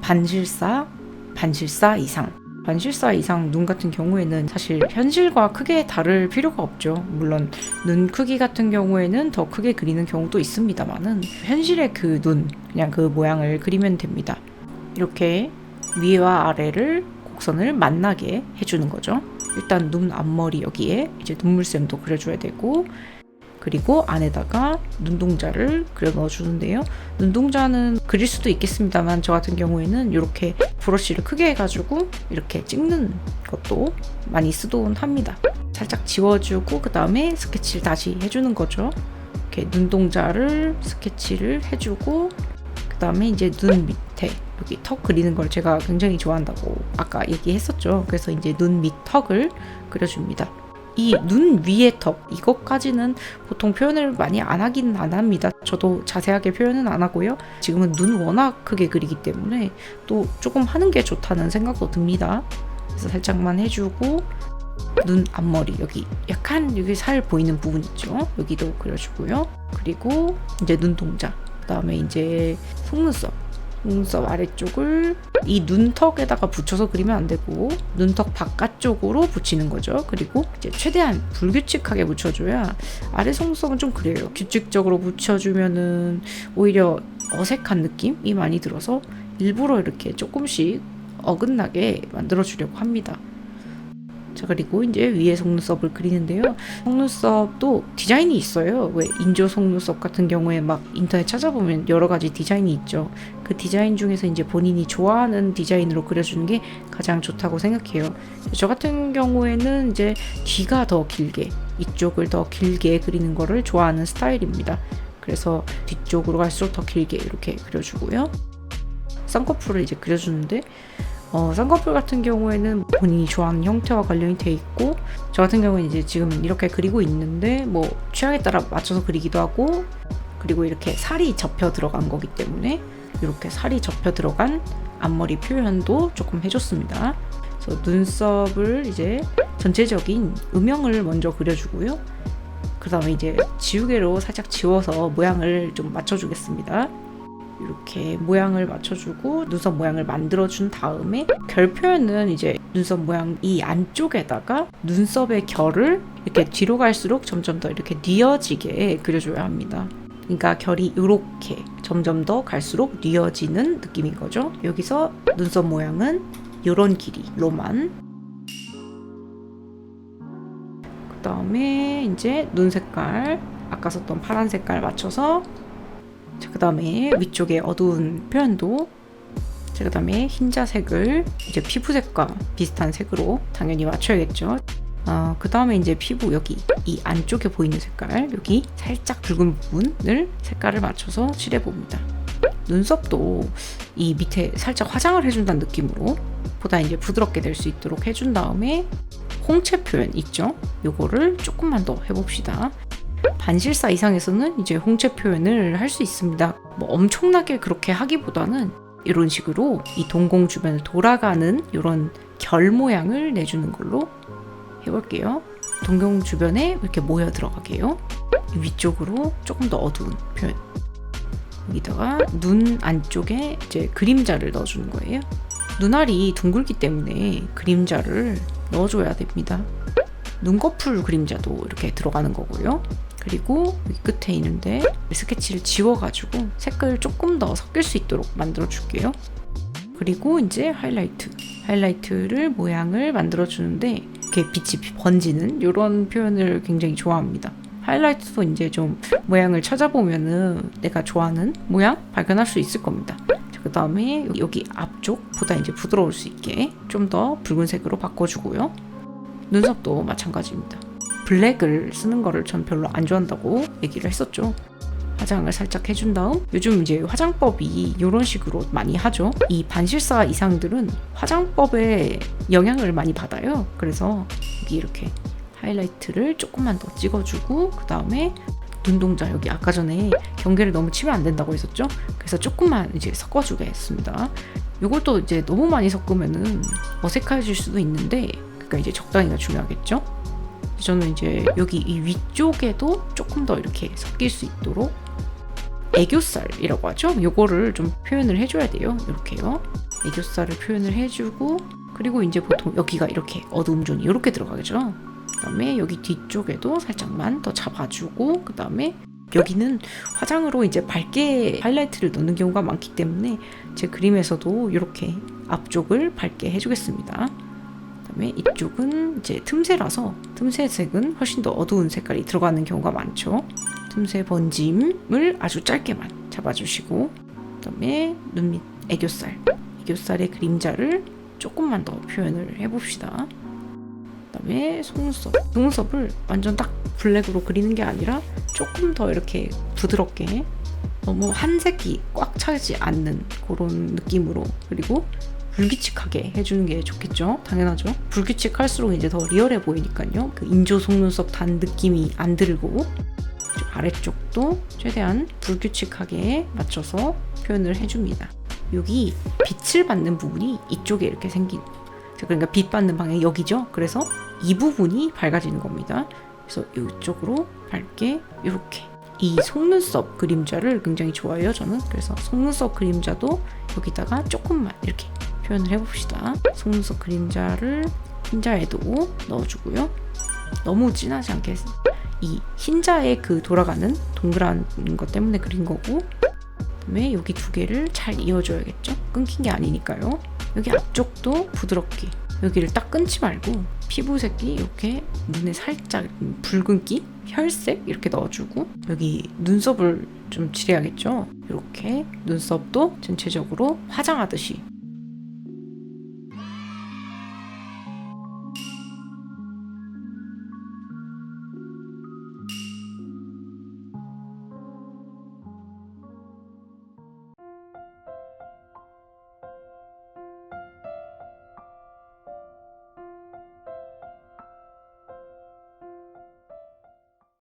반실사 이상. 반실사 이상 눈 같은 경우에는 사실 현실과 크게 다를 필요가 없죠. 물론 눈 크기 같은 경우에는 더 크게 그리는 경우도 있습니다만은 현실의 그 눈, 그냥 그 모양을 그리면 됩니다. 이렇게 위와 아래를 곡선을 만나게 해주는 거죠. 일단 눈 앞머리 여기에 이제 눈물샘도 그려줘야 되고, 그리고 안에다가 눈동자를 그려 넣어주는데요. 눈동자는 그릴 수도 있겠습니다만 저 같은 경우에는 이렇게 브러쉬를 크게 해가지고 이렇게 찍는 것도 많이 쓰곤 합니다. 살짝 지워주고 그 다음에 스케치를 다시 해주는 거죠. 이렇게 눈동자를 스케치를 해주고 그 다음에 이제 눈 밑에 여기 턱 그리는 걸 제가 굉장히 좋아한다고 아까 얘기했었죠. 그래서 이제 눈 밑 턱을 그려줍니다. 이 눈 위의 턱, 이것까지는 보통 표현을 많이 안 하긴 안 합니다. 저도 자세하게 표현은 안 하고요. 지금은 눈 워낙 크게 그리기 때문에 또 조금 하는 게 좋다는 생각도 듭니다. 그래서 살짝만 해주고 눈 앞머리 여기 약간 여기 살 보이는 부분 있죠. 여기도 그려주고요. 그리고 이제 눈동자, 그 다음에 이제 속눈썹 아래쪽을 이 눈턱에다가 붙여서 그리면 안 되고 눈턱 바깥쪽으로 붙이는 거죠. 그리고 이제 최대한 불규칙하게 붙여줘야 아래 속눈썹은 좀 그래요. 규칙적으로 붙여주면은 오히려 어색한 느낌이 많이 들어서 일부러 이렇게 조금씩 어긋나게 만들어주려고 합니다. 자, 그리고 이제 위에 속눈썹을 그리는데요. 속눈썹도 디자인이 있어요. 왜 인조 속눈썹 같은 경우에 막 인터넷 찾아보면 여러 가지 디자인이 있죠. 그 디자인 중에서 이제 본인이 좋아하는 디자인으로 그려주는 게 가장 좋다고 생각해요. 저 같은 경우에는 이제 뒤가 더 길게, 이쪽을 더 길게 그리는 거를 좋아하는 스타일입니다. 그래서 뒤쪽으로 갈수록 더 길게 이렇게 그려주고요. 쌍꺼풀을 이제 그려주는데 쌍꺼풀 같은 경우에는 본인이 좋아하는 형태와 관련이 돼 있고, 저 같은 경우는 이제 지금 이렇게 그리고 있는데 뭐 취향에 따라 맞춰서 그리기도 하고, 그리고 이렇게 살이 접혀 들어간 거기 때문에 이렇게 살이 접혀 들어간 앞머리 표현도 조금 해줬습니다. 그래서 눈썹을 이제 전체적인 음영을 먼저 그려주고요. 그 다음에 이제 지우개로 살짝 지워서 모양을 좀 맞춰주겠습니다. 이렇게 모양을 맞춰주고 눈썹 모양을 만들어준 다음에 결 표현은 이제 눈썹 모양 이 안쪽에다가 눈썹의 결을 이렇게 뒤로 갈수록 점점 더 이렇게 뉘어지게 그려줘야 합니다. 그러니까 결이 이렇게 점점 더 갈수록 뉘어지는 느낌인 거죠. 여기서 눈썹 모양은 이런 길이로만, 그 다음에 이제 눈 색깔 아까 썼던 파란 색깔 맞춰서, 그 다음에 위쪽에 어두운 표현도, 그 다음에 흰자색을 이제 피부색과 비슷한 색으로 당연히 맞춰야겠죠. 그 다음에 이제 피부 여기 이 안쪽에 보이는 색깔, 여기 살짝 붉은 부분을 색깔을 맞춰서 칠해봅니다. 눈썹도 이 밑에 살짝 화장을 해준다는 느낌으로 보다 이제 부드럽게 될 수 있도록 해준 다음에 홍채 표현 있죠? 요거를 조금만 더 해봅시다. 반실사 이상에서는 이제 홍채 표현을 할 수 있습니다. 뭐 엄청나게 그렇게 하기보다는 이런 식으로 이 동공 주변을 돌아가는 이런 결 모양을 내주는 걸로 해볼게요. 동공 주변에 이렇게 모여 들어가게요. 위쪽으로 조금 더 어두운 표현. 여기다가 눈 안쪽에 이제 그림자를 넣어주는 거예요. 눈알이 둥글기 때문에 그림자를 넣어줘야 됩니다. 눈꺼풀 그림자도 이렇게 들어가는 거고요. 그리고 여기 끝에 있는데 스케치를 지워가지고 색깔 조금 더 섞일 수 있도록 만들어 줄게요. 그리고 이제 하이라이트를 모양을 만들어 주는데 이렇게 빛이 번지는 이런 표현을 굉장히 좋아합니다. 하이라이트도 이제 좀 모양을 찾아보면은 내가 좋아하는 모양 발견할 수 있을 겁니다. 그 다음에 여기 앞쪽보다 이제 부드러울 수 있게 좀 더 붉은색으로 바꿔주고요. 눈썹도 마찬가지입니다. 블랙을 쓰는 거를 전 별로 안 좋아한다고 얘기를 했었죠. 화장을 살짝 해준 다음, 요즘 이제 화장법이 이런 식으로 많이 하죠. 이 반실사 이상들은 화장법에 영향을 많이 받아요. 그래서 여기 이렇게 하이라이트를 조금만 더 찍어주고, 그 다음에 눈동자 여기 아까 전에 경계를 너무 치면 안 된다고 했었죠. 그래서 조금만 이제 섞어주겠습니다. 이걸 또 이제 너무 많이 섞으면은 어색해질 수도 있는데, 그러니까 이제 적당히가 중요하겠죠. 저는 이제 여기 이 위쪽에도 조금 더 이렇게 섞일 수 있도록 애교살이라고 하죠. 요거를 좀 표현을 해줘야 돼요. 이렇게요. 애교살을 표현을 해주고, 그리고 이제 보통 여기가 이렇게 어두움 존이 이렇게 들어가겠죠. 그 다음에 여기 뒤쪽에도 살짝만 더 잡아주고, 그 다음에 여기는 화장으로 이제 밝게 하이라이트를 넣는 경우가 많기 때문에 제 그림에서도 이렇게 앞쪽을 밝게 해주겠습니다. 그다음에 이쪽은 이제 틈새라서 틈새 색은 훨씬 더 어두운 색깔이 들어가는 경우가 많죠. 틈새 번짐을 아주 짧게만 잡아주시고, 그다음에 눈 밑 애교살의 그림자를 조금만 더 표현을 해봅시다. 그다음에 속눈썹을 완전 딱 블랙으로 그리는 게 아니라 조금 더 이렇게 부드럽게, 너무 한색이 꽉 차지 않는 그런 느낌으로, 그리고 불규칙하게 해주는 게 좋겠죠. 당연하죠. 불규칙할수록 이제 더 리얼해 보이니까요. 그 인조 속눈썹 단 느낌이 안 들고, 아래쪽도 최대한 불규칙하게 맞춰서 표현을 해줍니다. 여기 빛을 받는 부분이 이쪽에 이렇게 생긴, 그러니까 빛 받는 방향이 여기죠. 그래서 이 부분이 밝아지는 겁니다. 그래서 이쪽으로 밝게 이렇게, 이 속눈썹 그림자를 굉장히 좋아해요, 저는. 그래서 속눈썹 그림자도 여기다가 조금만 이렇게 표현을 해봅시다. 속눈썹 그림자를 흰자에도 넣어주고요. 너무 진하지 않게, 이 흰자에 그 돌아가는 동그란 것 때문에 그린 거고, 그다음에 여기 두 개를 잘 이어줘야겠죠. 끊긴 게 아니니까요. 여기 앞쪽도 부드럽게, 여기를 딱 끊지 말고 피부색이 이렇게 눈에 살짝 붉은기, 혈색 이렇게 넣어주고, 여기 눈썹을 좀 칠해야겠죠. 이렇게 눈썹도 전체적으로 화장하듯이